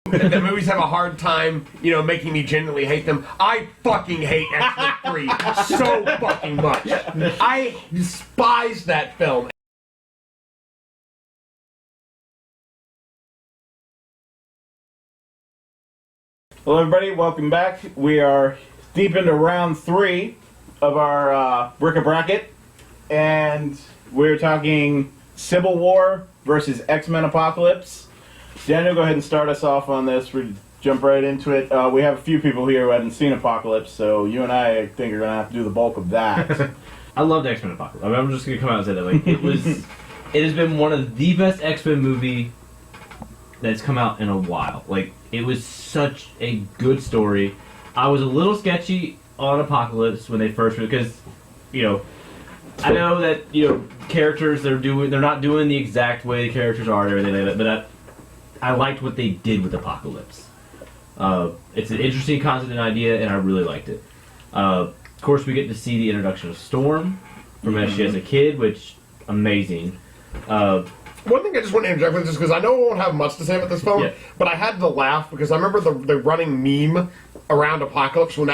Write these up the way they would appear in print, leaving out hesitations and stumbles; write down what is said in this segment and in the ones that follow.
The movies have a hard time, making me genuinely hate them. I fucking hate X-Men 3 so fucking much. I despise that film. Hello everybody, welcome back. We are deep into round 3 of our Bric-a-bracket, and we're talking Civil War versus X-Men Apocalypse. Daniel, go ahead and start us off on this. We jump right into it. We have a few people here who haven't seen Apocalypse, so you and I think are going to have to do the bulk of that. I loved X-Men Apocalypse. I mean, I'm just going to come out and say that. Like, it has been one of the best X-Men movie that's come out in a while. Like, it was such a good story. I was a little sketchy on Apocalypse when they first, because, I know that, characters, they're not doing the exact way the characters are and everything like that, but I liked what they did with Apocalypse. It's an interesting concept and idea, and I really liked it. Of course, we get to see the introduction of Storm from she as a kid, which, amazing. One thing I just want to interject with this, because I know I won't have much to say about this film, but I had to laugh because I remember the running meme around Apocalypse when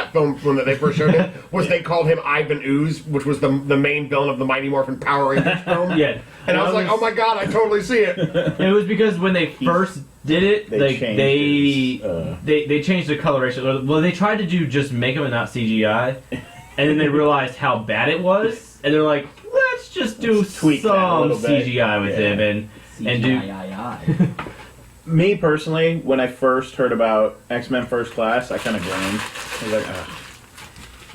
they first showed it, was they called him Ivan Ooze, which was the main villain of the Mighty Morphin Power Rangers film. And I was like, oh my god, I totally see it. It was because when they first did it, they changed the coloration. Well, they tried to just make him not CGI, and then they realized how bad it was, and they're like, let's just do some CGI with him and do. Me personally, when I first heard about X-Men First Class, I kind of groaned. I was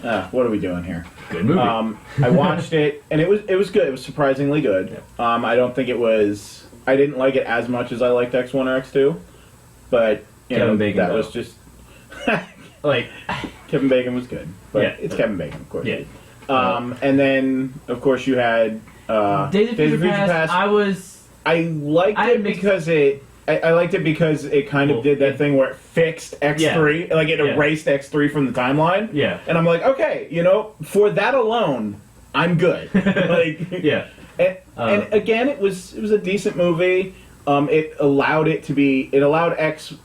like, what are we doing here? Good movie. I watched it, and it was good. It was surprisingly good. I don't think it was. I didn't like it as much as I liked X1 or X2, but Kevin Bacon, that was just like Kevin Bacon was good, but it's Kevin Bacon, of course. Yeah. And then, of course, you had Days of Future Past. I liked it because I liked it because it kind of did that thing where it fixed X3, like it erased X3 from the timeline. Yeah. And I'm like, okay, for that alone, I'm good. And again, it was a decent movie. It allowed X1,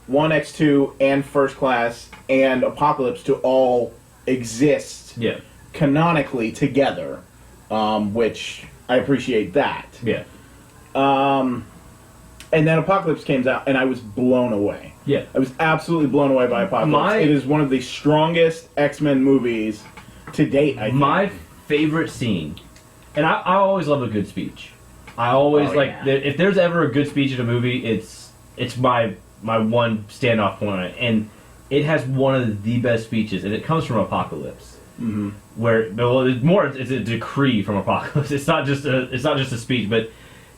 X2, and First Class and Apocalypse to all exist canonically together, which I appreciate that. Yeah. And then Apocalypse came out, and I was blown away. Yeah. I was absolutely blown away by Apocalypse. It is one of the strongest X-Men movies to date, I think. My favorite scene, and I always love a good speech. I always if there's ever a good speech in a movie, it's my one standoff point on it. And it has one of the best speeches, and it comes from Apocalypse. Mm-hmm. Where it's a decree from Apocalypse. It's not just a speech, but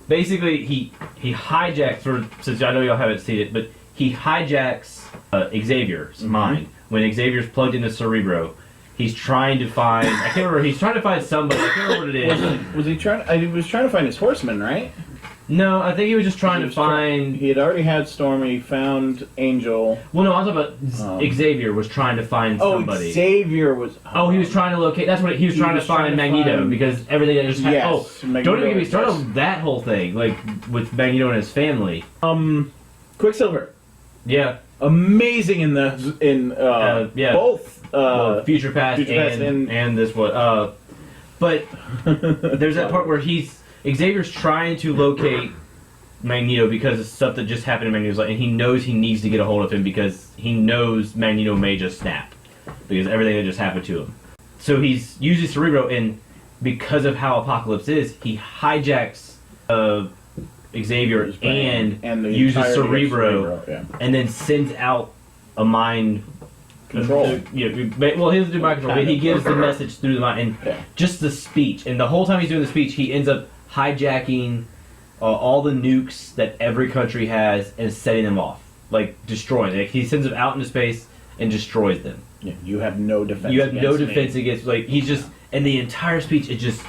basically he hijacks, since I know y'all haven't seen it, but he hijacks Xavier's mind when Xavier's plugged into Cerebro. He's trying to find. I can't remember. He's trying to find somebody. I can't remember what it is. Was he trying? He was trying to find his horseman, right? No, I think he was just trying to find. He had already had Storm. He found Angel. Well, no, I'm talking about Xavier was trying to find somebody. Xavier was. Oh, he was trying to locate. That's what he was trying to find Magneto because everything that just happened. Magneto, don't even get me started on that whole thing, like with Magneto and his family. Quicksilver. Yeah. Amazing in both Future Past and this one. But there's that part where Xavier's trying to locate Magneto because of stuff that just happened in Magneto's life, and he knows he needs to get a hold of him because he knows Magneto may just snap because everything that just happened to him. So he's using Cerebro, and because of how Apocalypse is, he hijacks Xavier and uses Cerebro and then sends out a mind control. He doesn't do mind control, but he gives the message through the mind, and just the speech. And the whole time he's doing the speech, he ends up hijacking all the nukes that every country has and setting them off, like destroying. Like, he sends them out into space and destroys them. Yeah, you have no defense. Against. Like, he's just, and the entire speech, it just.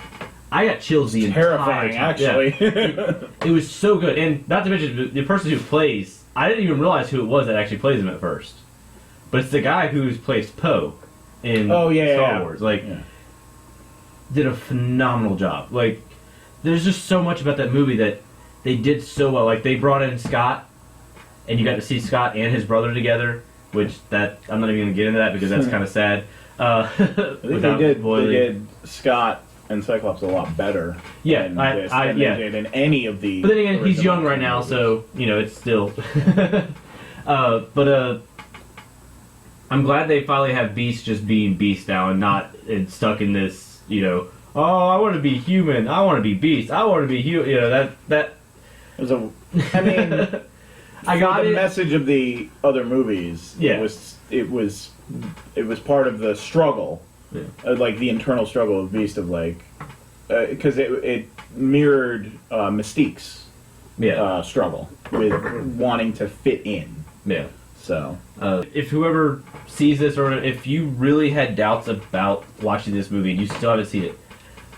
I got chills the entire terrifying, time. actually. Yeah. It was so good, and not to mention the person who plays. I didn't even realize who it was that actually plays him at first, but it's the guy who's plays Poe in Star Wars. Like, did a phenomenal job. Like, there's just so much about that movie that they did so well. Like, they brought in Scott, and you got to see Scott and his brother together, which that I'm not even going to get into that because that's kind of sad. I think they did Scott and Cyclops a lot better. Yeah, than they did in any of the. But then again, he's young right now, so it's still. I'm glad they finally have Beast just being Beast now and not stuck in this. Oh, I want to be human. I want to be Beast. I want to be human. That. I mean, I got the it. message of the other movies. Yeah. It was part of the struggle, like the internal struggle of Beast of because it mirrored Mystique's struggle with wanting to fit in. Yeah. So, if whoever sees this, or if you really had doubts about watching this movie and you still haven't seen it,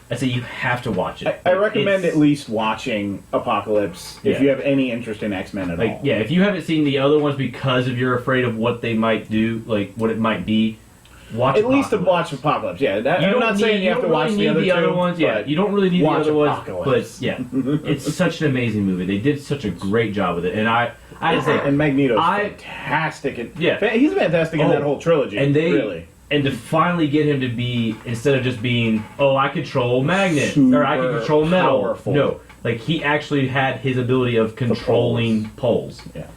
I say you have to watch it. I recommend at least watching Apocalypse if you have any interest in X-Men at all. Yeah, if you haven't seen the other ones because of you're afraid of what they might do, like what it might be, watch at least to Apocalypse. watch Apocalypse. Yeah, I'm not saying you have to watch the other ones. Yeah, you don't really need the other ones. Apocalypse. But yeah, it's such an amazing movie. They did such a great job with it, and I say, and Magneto's fantastic. He's fantastic in that whole trilogy. And really. And to finally get him to be, instead of just being, I control magnet, or I can control metal. Powerful. No, like he actually had his ability of controlling poles. Yeah.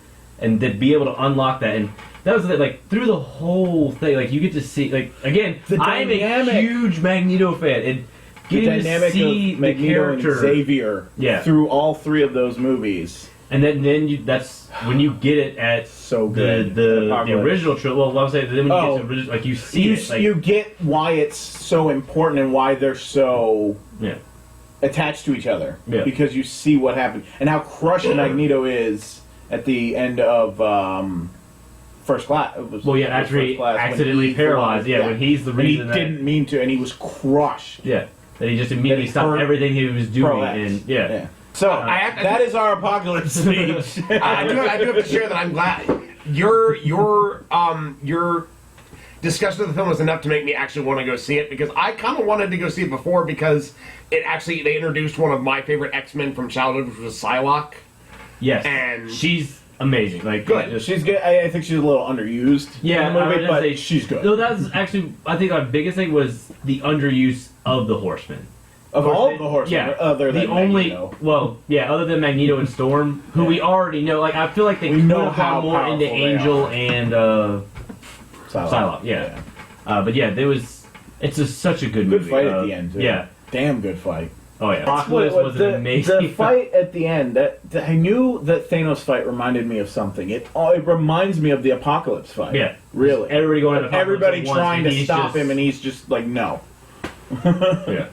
And to be able to unlock that, and that was like through the whole thing, like you get to see, like again, I'm a huge Magneto fan, and getting to see of Magneto the character and Xavier through all three of those movies. And then that's when you get it at so good the original trilogy. Well, I was saying then when you get to original, like you see it, like, you get why it's so important and why they're so attached to each other because you see what happened and how crushed Magneto is at the end of First Class. After he accidentally paralyzed. When he's the reason he didn't mean to, and he was crushed. Yeah, that he just immediately stopped everything he was doing, So that is our Apocalypse speech. I do have to share that I'm glad your discussion of the film was enough to make me actually want to go see it, because I kind of wanted to go see it before because they introduced one of my favorite X-Men from childhood, which was Psylocke. Yes, and she's amazing. Like good. She's good. I think she's a little underused. Yeah, in the movie, but she's good. No, that's actually I think our biggest thing was the underuse of the Horsemen. Of all the Horsemen, other than Magneto. Other than Magneto and Storm, who we already know. Like, I feel like they could have gone more into Angel and Psylocke. But it's just such a good movie. Good fight at the end, too. Yeah. Damn good fight. Oh, yeah. Apocalypse was an amazing The fight at the end, I knew that Thanos fight reminded me of something. It reminds me of the Apocalypse fight. Yeah. Really. Everybody going to Everybody trying to stop him, and he's just like, no. Yeah.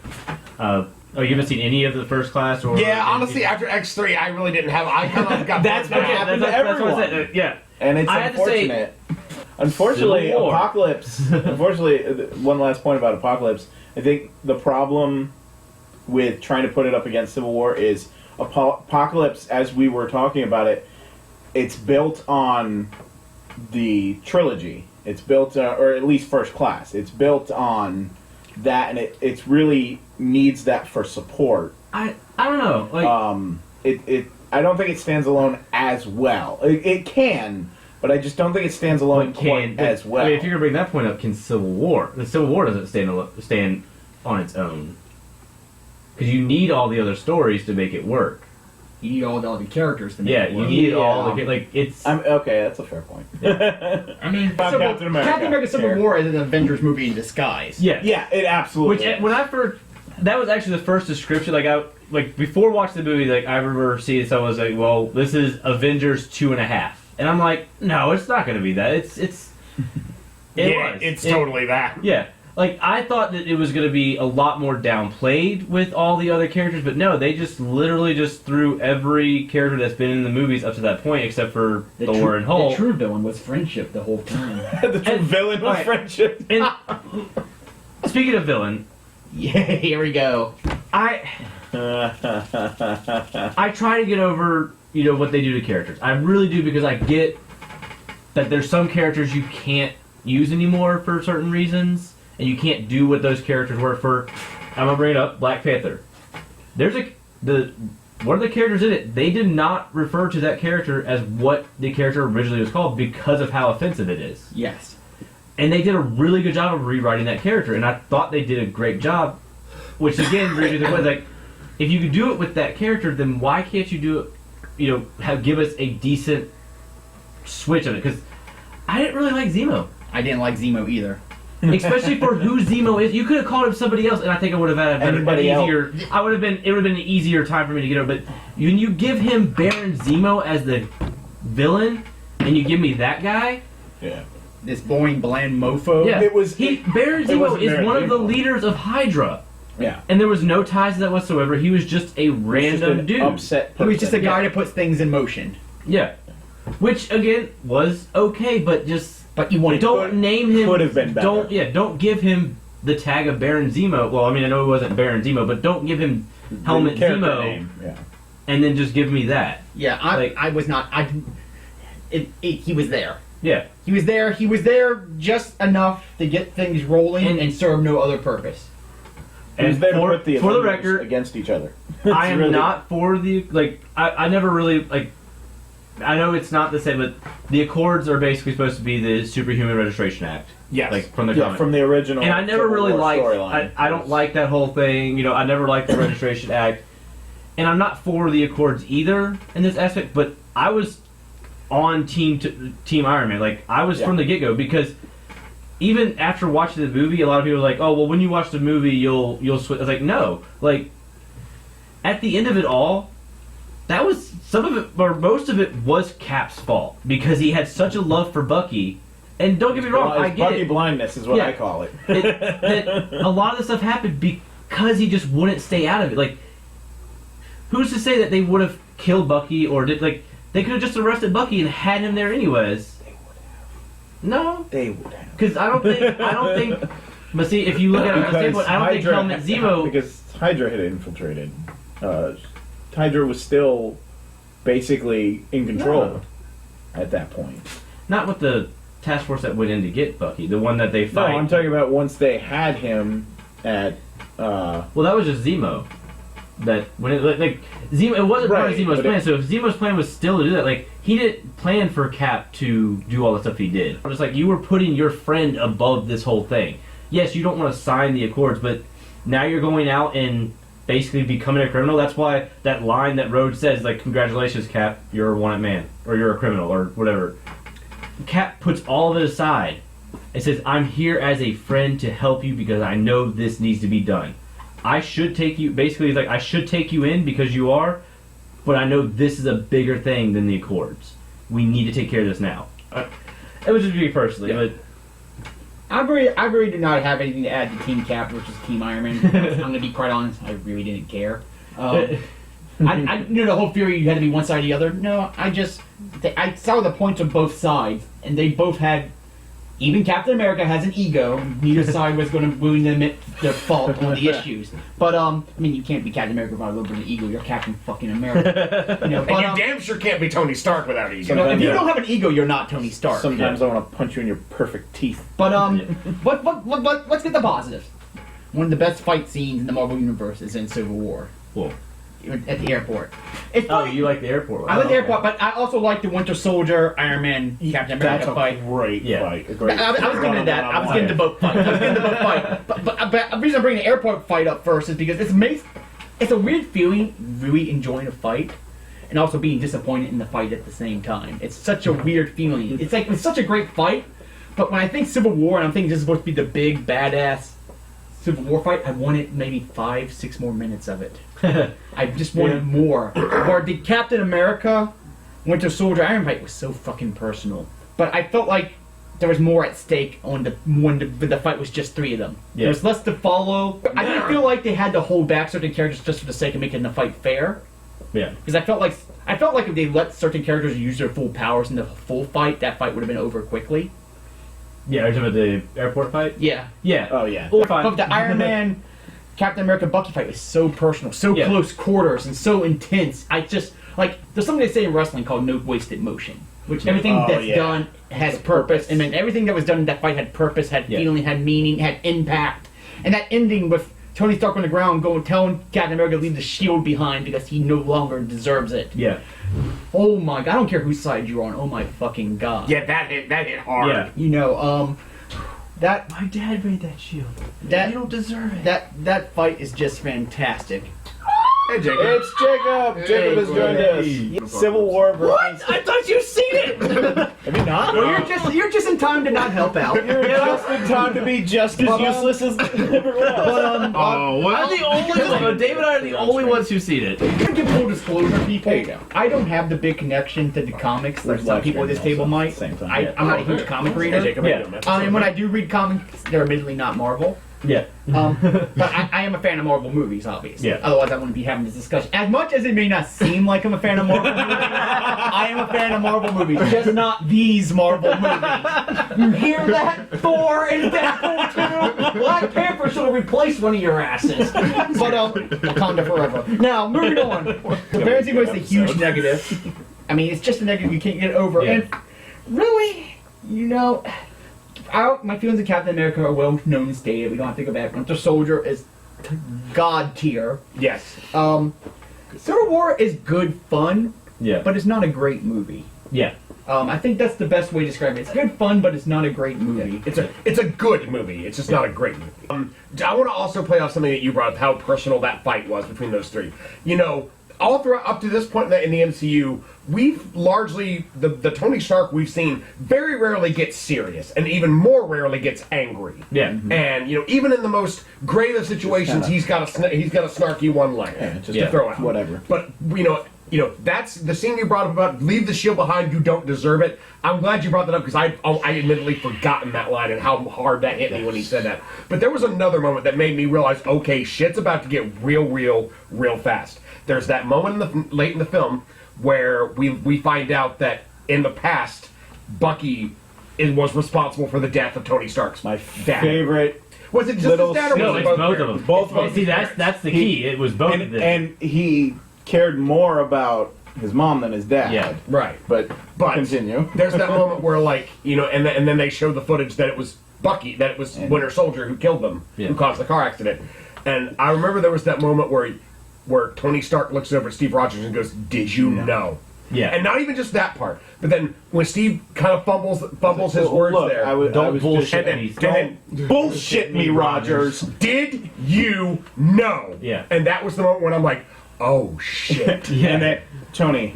You haven't seen any of the First Class? Or honestly, after X3, I really didn't have. I kind of got. That's what happened to everyone. That's what I said. Yeah, and it's unfortunate. Unfortunately, Apocalypse. Unfortunately, one last point about Apocalypse. I think the problem with trying to put it up against Civil War is Apocalypse, as we were talking about it. It's built on the trilogy. It's built, or at least First Class. It's built on that, and it really needs that for support. I don't know. Like, I don't think it stands alone as well. It can, but I just don't think it stands alone quite as well. I mean, if you're gonna bring that point up, can Civil War? The Civil War doesn't stand on its own because you need all the other stories to make it work. You need all the characters to make it work. You need all the it's. Okay, that's a fair point. I mean, Captain America Civil War is an Avengers movie in disguise. Yeah, it absolutely. Which when I first, that was actually the first description. Like before watching the movie, like I remember seeing someone was like, "Well, this is Avengers 2.5," and I'm like, "No, it's not going to be that. It's totally that." Yeah. Like, I thought that it was going to be a lot more downplayed with all the other characters, but no, they just literally just threw every character that's been in the movies up to that point, except for Thor and Hulk. The true villain was friendship the whole time. The true villain was friendship. And speaking of villain, here we go. I try to get over, what they do to characters. I really do, because I get that there's some characters you can't use anymore for certain reasons. And you can't do what those characters were for. I'm gonna bring it up. Black Panther. There's one of the characters in it, they did not refer to that character as what the character originally was called because of how offensive it is. Yes. And they did a really good job of rewriting that character, and I thought they did a great job. Which again, brings me to the point, like, if you could do it with that character, then why can't you do it? Give us a decent switch of it? Because I didn't really like Zemo. I didn't like Zemo either. Especially for who Zemo is. You could have called him somebody else, and I think I would have had an easier. It would have been an easier time for me to get over. But when you give him Baron Zemo as the villain, and you give me that guy, Yeah. This boring, bland mofo. yeah, Baron Zemo wasn't is Baron one of the Zemo. leaders of Hydra, Yeah. and there was no ties to that whatsoever. He was just a random Just an dude. upset He was just a person. guy that puts things in motion. Yeah, which again was okay, but just. But you wanted Don't name him. could have been better. Don't give him the tag of Baron Zemo. Well, I mean, I know it wasn't Baron Zemo, but don't give him Helmet The character Zemo, name. Yeah. and then just give me that. Yeah, I was not. He was there. Yeah, He was there. He was there just enough to get things rolling and serve no other purpose. He was there to put the for the Avengers record, against each other. I am really- not for the I never really I know it's not the same, but the Accords are basically supposed to be the Superhuman Registration Act. Yes. Like from the Yeah, comic. from the original. And I never Civil really War liked. storyline. I don't like that whole thing. I never liked the Registration Act, and I'm not for the Accords either in this aspect. But I was on Team Iron Man. Like I was from the get go because even after watching the movie, a lot of people were like, "Oh, well, when you watch the movie, you'll switch." I was like, "No." Like at the end of it all, that was some of it, or most of it was Cap's fault because he had such a love for Bucky. And don't get me wrong, I It's get Bucky it. blindness is what Yeah. I call it. That a lot of the stuff happened because he just wouldn't stay out of it. Like, who's to say that they would have killed Bucky or they could have just arrested Bucky and had him there anyways? They would have. No, They would have. because I don't think. But see, if you look at it from the standpoint, I don't think Helmet Zemo. Because Hydra had infiltrated. Hydra was still basically in control at that point. Not with the task force that went in to get Bucky, the one that they No, fight. I'm talking about once they had him at. Well, that was just Zemo. That when Zemo, it wasn't part of Right, Zemo's but plan. So if Zemo's plan was still to do that, he didn't plan for Cap to do all the stuff he did. Just you were putting your friend above this whole thing. Yes, you don't want to sign the Accords, but now you're going out and basically becoming a criminal. That's why that line that Rhodes says, "Congratulations, Cap, you're a wanted man," or "You're a criminal," or whatever. Cap puts all of it aside and says, "I'm here as a friend to help you because I know this needs to be done. I should take you," basically he's like, "I should take you in because you are, but I know this is a bigger thing than the Accords. We need to take care of this now." It was just me personally, but I really do not have anything to add to Team Cap versus Team Iron Man. I'm going to be quite honest. I really didn't care. I knew the whole theory you had to be one side or the other. No, I saw the points of both sides, and they both had. Even Captain America has an ego. Neither side was going to willing to admit their fault on the issues. But you can't be Captain America without a little bit of ego. You're Captain fucking America. And you damn sure can't be Tony Stark without ego. If you don't have an ego, you're not Tony Stark. Sometimes I want to punch you in your perfect teeth. But let's get the positives. One of the best fight scenes in the Marvel Universe is in Civil War. whoa. At the airport. It's Oh, funny. you like the airport one? I like the Oh, airport, but I also like the Winter Soldier, Iron Man, Captain That's America a fight. great Yeah. fight. A great I was getting to that. I was getting to both fights. But the reason I'm bringing the airport fight up first is because it's a weird feeling, really enjoying a fight, and also being disappointed in the fight at the same time. It's such a weird feeling. It's such a great fight, but when I think Civil War and I'm thinking this is supposed to be the big badass Civil War fight, I wanted maybe 5-6 more minutes of it. I just wanted more. Or the Captain America Winter Soldier Iron fight was so fucking personal. But I felt like there was more at stake when the fight was just 3 of them. Yeah. There was less to follow. But I didn't feel like they had to hold back certain characters just for the sake of making the fight fair. Yeah. Because I felt like if they let certain characters use their full powers in the full fight, that fight would have been over quickly. Yeah, are you talking about the airport fight? Yeah. Yeah. Oh, yeah. Well, fine. But the Iron Man Captain America Bucky fight was so personal, so Yeah. close quarters, and so intense. I just there's something they say in wrestling called no wasted motion, which everything Oh, that's yeah. done has purpose, and then everything that was done in that fight had purpose, had Yeah. feeling, had meaning, had impact, and that ending with Tony Stark on the ground going telling Captain America to leave the shield behind because he no longer deserves it. Yeah. Oh my god, I don't care whose side you're on. Oh my fucking god. Yeah, that hit hard. Yeah. You know, that My dad made that shield. That- You don't deserve it. that fight is just fantastic. Hey, Jacob. It's Jacob. Jacob has joined us. Civil War versus. What? I thought you'd seen it. Have you not? Well, you're just in time to not help out. You're just in time to be just as useless as everyone else. But Oh, well. I'm the only David and I are the only ones who've seen it. to give full disclosure, people, There you go. I don't have the big connection to the comics like some people at this table might. Same time. I'm not a huge comic Hey, reader. Jacob. Yeah. How you doing, man? And when I do read comics, they're admittedly not Marvel. Yeah. But I am a fan of Marvel movies, obviously. Yeah. Otherwise, I wouldn't be having this discussion. As much as it may not seem like I'm a fan of Marvel movies, I am a fan of Marvel movies, just not these Marvel movies. You hear that? Thor and Deadpool 2? Black Panther should have replaced one of your asses. But, Wakanda forever. Now, moving on. The Fantasy was a huge negative. I mean, it's just a negative you can't get over. Yeah. And really, you know... my feelings of Captain America are well known and stated. We don't have to go back. Winter Soldier is god tier. Yes. Civil War is good fun, Yeah. but it's not a great movie. Yeah. I think that's the best way to describe it. It's good fun, but it's not a great movie. It's a good movie. It's just not a great movie. I want to also play off something that you brought up, how personal that fight was between those three. You know, all throughout up to this point in the MCU, we've largely the Tony Stark we've seen very rarely gets serious, and even more rarely gets angry. Yeah. And you know, even in the most grave of situations, he's got a snarky one-liner just to throw out. whatever. But you know that's the scene you brought up about leave the shield behind. You don't deserve it. I'm glad you brought that up because I admittedly forgotten that line and how hard that hit me when he said that. But there was another moment that made me realize, okay, shit's about to get real fast. There's that moment late in the film where we find out that in the past, Bucky was responsible for the death of Tony Stark's My dad. favorite. Was it just little his dad or No, was it's it both of them. Both of them. See, that's the key. It was both of them. And he cared more about his mom than his dad. Yeah. Right. But continue. There's that moment where, like, you know, and then they show the footage that it was Bucky, that it was Winter Soldier who killed them, who caused the car accident. And I remember there was that moment where Tony Stark looks over at Steve Rogers and goes, "Did you know?" Yeah. And not even just that part, but then when Steve kind of fumbles his words Look, there, Don't and bullshit then, me. and then Bullshit me, Rogers. did you know? Yeah. And that was the moment when I'm like, oh shit. Yeah. And then Tony,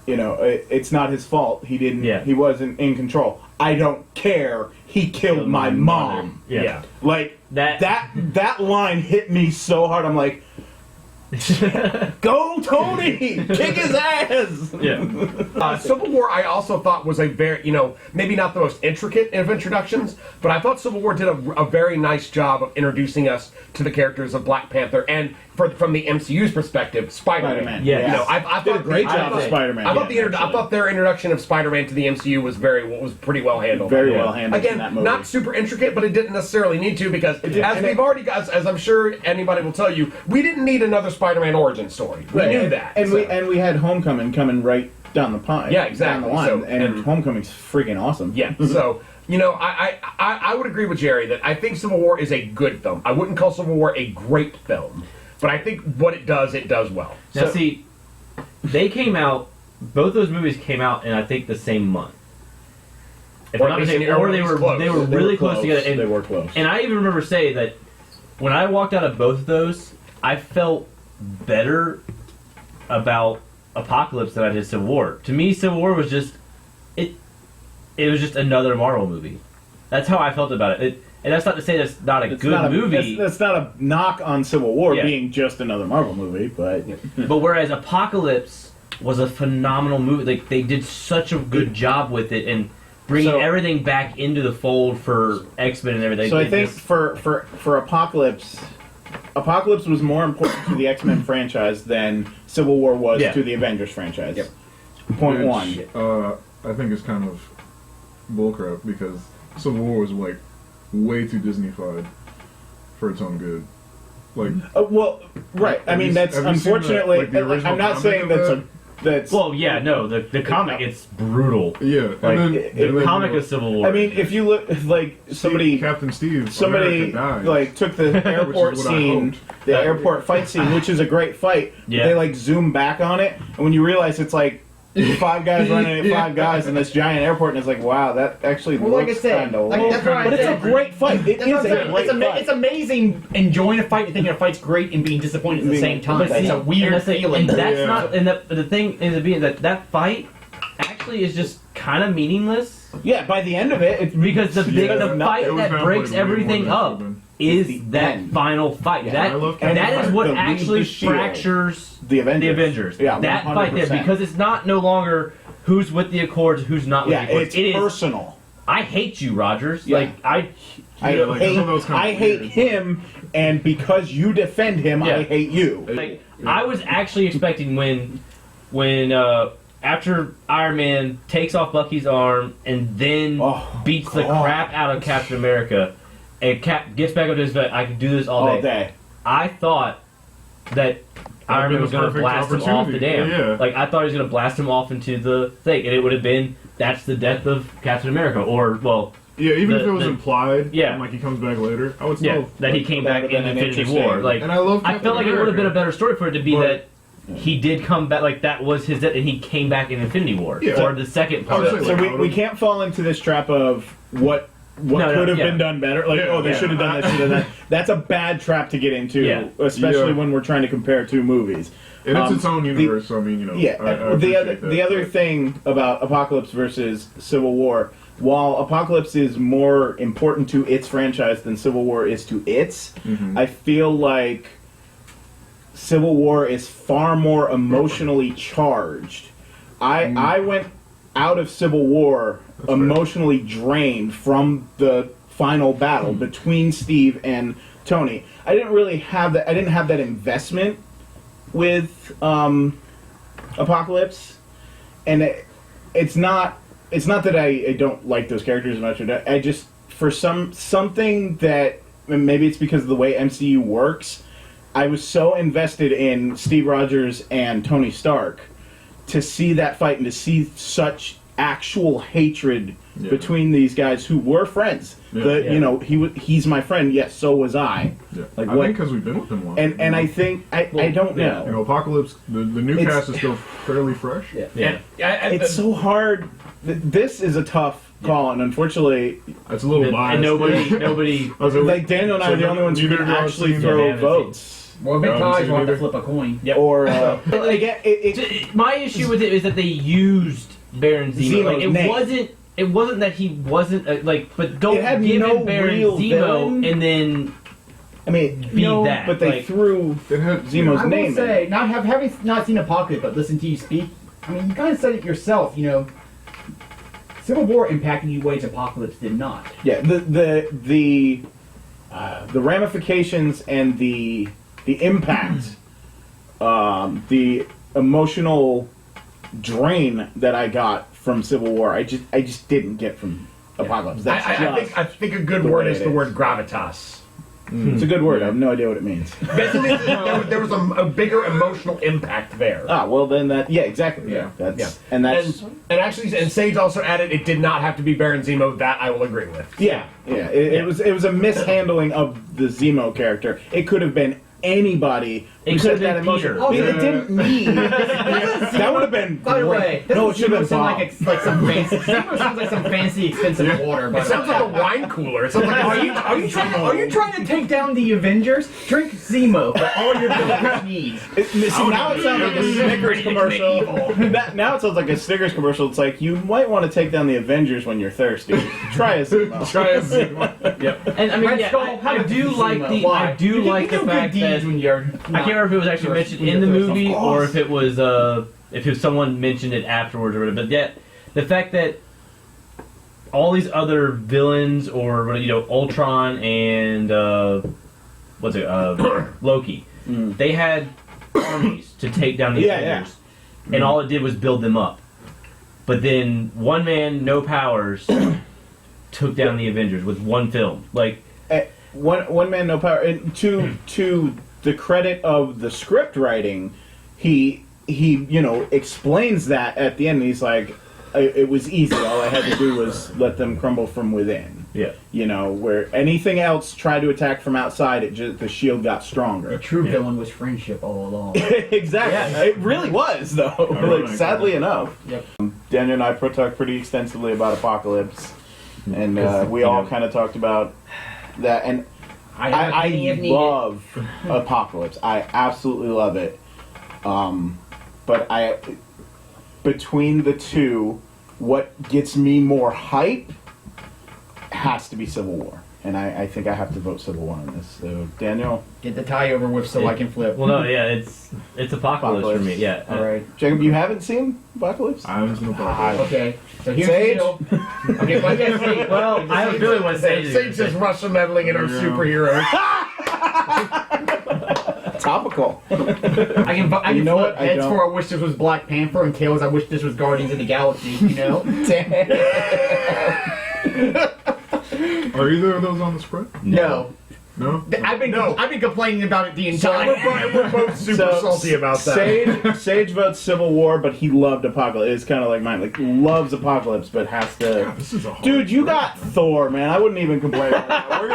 you know, it's not his fault. He didn't. Yeah. He wasn't in control. I don't care. He killed my mom. Yeah. Like that line hit me so hard. I'm like, go Tony, kick his ass. Yeah. Civil War, I also thought was a very, you know, maybe not the most intricate of introductions, but I thought Civil War did a very nice job of introducing us to the characters of Black Panther and, from the MCU's perspective, Spider-Man. Spider-Man. Yes. You know, I Did thought a great job with Spider-Man. I thought yeah, I thought their introduction of Spider-Man to the MCU was pretty well handled. very well handled Again, in that movie. not super intricate, but it didn't necessarily need to because didn't. as And we've already got, as I'm sure anybody will tell you, we didn't need another Spider-Man origin story. We Right, knew that. and so. we had Homecoming coming right down the pipe. Yeah, exactly. Down the line, So, and and- Homecoming's freaking awesome. Yeah, so, you know, I would agree with Jerry that I think Civil War is a good film. I wouldn't call Civil War a great film, but I think what it does well. Now, So- see, they came out, both those movies came out in, I think, the same month. If Or I'm not at least mistaken, in- or or they at were least close. they were They really were close together. And, They were close. and I even remember saying that when I walked out of both of those, I felt better about Apocalypse than I did Civil War. To me, Civil War was just it was just another Marvel movie. That's how I felt about it. And that's not to say that's not a good movie. That's not a knock on Civil War Yeah. being just another Marvel movie, but But whereas Apocalypse was a phenomenal movie, like they did such a good job with it and bringing So- everything back into the fold for X-Men and everything. so I It think just- for Apocalypse was more important to the X-Men franchise than Civil War was Yeah. to the Avengers franchise. Point one. I think it's kind of bullcrap because Civil War was like way too Disneyfied for its own good. Like, Well, right. I Have mean, you- that's have you seen unfortunately. the original I'm not comic saying of that's that? That's Well, yeah, no, the comic, it's brutal. Yeah, Like, and the comic of Civil War. I mean, if you look like Captain Steve, somebody America dies. like took the airport Which is what I scene, hoped. the airport fight scene, which is a great fight. Yeah. They like zoom back on it, and when you realize it's like 5 guys running at 5 guys in this giant airport, and it's like, wow, that actually Well, like I looks said, kind of. like, that's what I but it's a said. great fight. It That's is what I'm a saying. great fight. It's amazing enjoying a fight and thinking a fight's great and being disappointed at the same time. But It's see, a weird and feeling. And that's Yeah. not. And the thing ends up being that fight actually is just kind of meaningless Yeah, by the end of it, it's because the Yeah. fight It was that gonna breaks play way more everything than it up should've been. is the that end. final fight. Yeah, I love That Captain is America. what The lead actually the shield. fractures the Avengers. the Avengers. Yeah, that fight there 100%. because it's not no longer who's with the Accords, who's not with Yeah, the Accords. it's It is. personal. I hate you, Rogers. Yeah. Like I. I Yeah, like, hate, some of those kind of I hate weird. him, and because you defend him, Yeah. I hate you. Like I was actually expecting when after Iron Man takes off Bucky's arm and then Oh, beats the God. crap out of Captain America, and Cap gets back up to his feet. I could do this all All day. day. I thought that Iron Man been was the going to perfect blast him off the opportunity. dam. Yeah. Like I thought he was going to blast him off into the thing, and it would have been that's the death of Captain America, or well, Yeah, even if the- it was the- implied, yeah. and like he comes back later, I would still. yeah, that he came that back would've in been an Infinity interesting- War. Like And I love. I felt like it would have been a better story for it to be But- that he did come back, like that was his death, and he came back in Infinity War Yeah. or the second part. I Of would it. say, So we can't fall into this trap of what No, could have yeah. been done better. Like, Yeah. oh, they Yeah. should have done this, should have done that. That's a bad trap to get into, Yeah. especially Yeah. when we're trying to compare 2 movies. And it's Um, its own universe, so I mean, you know. Yeah, I the other appreciate that, the other but- thing about Apocalypse versus Civil War, while Apocalypse is more important to its franchise than Civil War is to its, Mhm. I feel like Civil War is far more emotionally charged. I went out of Civil War That's emotionally drained from the final battle between Steve and Tony. I didn't really have that. I didn't have that investment with Apocalypse, and it's not that I don't like those characters as much. I just for something that maybe it's because of the way MCU works. I was so invested in Steve Rogers and Tony Stark to see that fight and to see such actual hatred Yeah. between these guys who were friends. Yeah. You know, he's my friend. Yes, so was I. Yeah. Like I what- think because we've been with him long. And I think I don't know. You know, Apocalypse, the new It's- cast is still fairly fresh. Yeah. It's so hard. This is a tough call, and unfortunately, It's a little biased. And nobody. I was like Daniel and I So are the only ones who neither can of y'all actually seen throw it? votes. Well, big I haven't ties seen will have to either. flip a coin. Yep. Or again, My issue with it is that they used Baron Zemo. Zemo's Like, name. it wasn't that he wasn't like, but don't It had give no him Baron real Zemo villain. and then I mean, Be no, that, but they like- threw It had Zemo's I will name in. say, having not seen Apocalypse, but listened to you speak, I mean, you kind of said it yourself. You know, Civil War impacted you ways Apocalypse did not. Yeah, the ramifications and the impact, the emotional drain that I got from Civil War, I just didn't get from Apocalypse. That's I think a good the word way is it the is. word gravitas. it's a good word. I have no idea what it means. Basically, there was a bigger emotional impact there. Ah, well then exactly. Yeah, That's yeah. and that's And actually, and Sage also added it did not have to be Baron Zemo. That I will agree with. yeah. It was a mishandling of the Zemo character. It could have been anybody who It said could that have been emotion. Peter. I mean, it didn't need. That would have been By the great. way, No, it should have been sound Bob. like some fancy. Zemo sounds like some fancy, expensive water. By It the sounds way. like a wine cooler. It sounds like Are you trying to take down the Avengers? Drink Zemo for all your villains need. See, now it sounds like a Snickers commercial. Now it sounds like a Snickers commercial. It's like you might want to take down the Avengers when you're thirsty. Try a Zemo. Try a Zemo. Yep. And I mean, Red yeah, Skull, how I to do do like Zemo. the Why? I do like the good fact deeds that when you're. I can't remember if it was actually mentioned in the movie or if it was someone mentioned it afterwards or whatever. But yeah, the fact that all these other villains or Ultron and Loki, they had armies to take down the Avengers, and all it did was build them up. But then one man, no powers, took down the Avengers with one film. Like One man, no power. And to the credit of the script writing, he he explains that at the end. He's like, it was easy. All I had to do was let them crumble from within. Yeah. Where anything else tried to attack from outside, the shield got The stronger. true villain was friendship all along. Exactly. Yeah. It really was, though. Ironic. Sadly enough. Yep. Daniel and I talked pretty extensively about Apocalypse, and we all kind of talked about that. And I love Apocalypse. I absolutely love it. But between the two, what gets me more hype has to be Civil War. And I think I have to vote Civil War on this. So, Daniel? Get the tie over with so I can flip. Well, no, yeah, it's Apocalypse for me. Yeah. All right. Jacob, you haven't seen Apocalypse? I haven't seen Apocalypse. Okay, so here's Sage? the deal. Okay, but yes, Sage. Well, I have a feeling what Sage is Sage's just Russian meddling in our Yeah. superheroes. Topical. I can You know flip what? I heads don't. for I wish this was Black Panther and tails I wish this was Guardians of the Galaxy, you know? Are either of those on the spread? No. No? I've been complaining about it the So entire we're both super salty about that. Sage votes Civil War, but he loved Apocalypse. It's kind of like mine. Like, loves Apocalypse, but has to... God, this is a hard Dude, you spread. got Thor, man. I wouldn't even complain about that. We're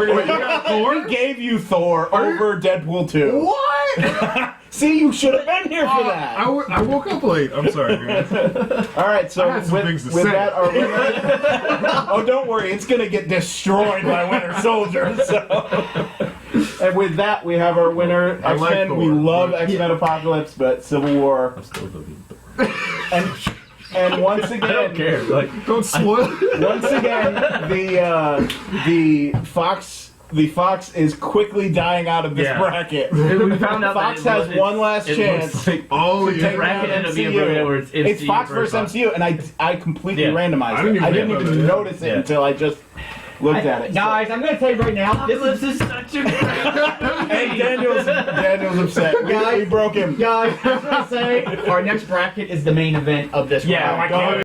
gonna. you got Thor? We gave you Thor over Deadpool 2. What? See, you should have been here for that. I woke up late. I'm sorry, guys. All right, so I had some things to with say. that, our winner. Oh, don't worry, it's gonna get destroyed by Winter Soldier. So. And with that, we have our winner. I like X-Men. Thor, We love but- X-Men Apocalypse, but Civil War. I'm still voting Thor. And once again, I don't care. Like, Don't spoil it. once again, the Fox is quickly dying out of this Yeah. bracket. we found out Fox that has one last chance. Looks like Oh, to yeah. take bracket down ended up being a MCU. bracket where it's It's MCU Fox versus versus MCU, and I completely Yeah. randomized I didn't it. I didn't even even know that. notice it Yeah. until I just looked at it. Guys, I'm gonna tell you right now, This is such a And Daniel's upset. We broke him. guys, I'm gonna say our next bracket is the main event of this Yeah, round. my God.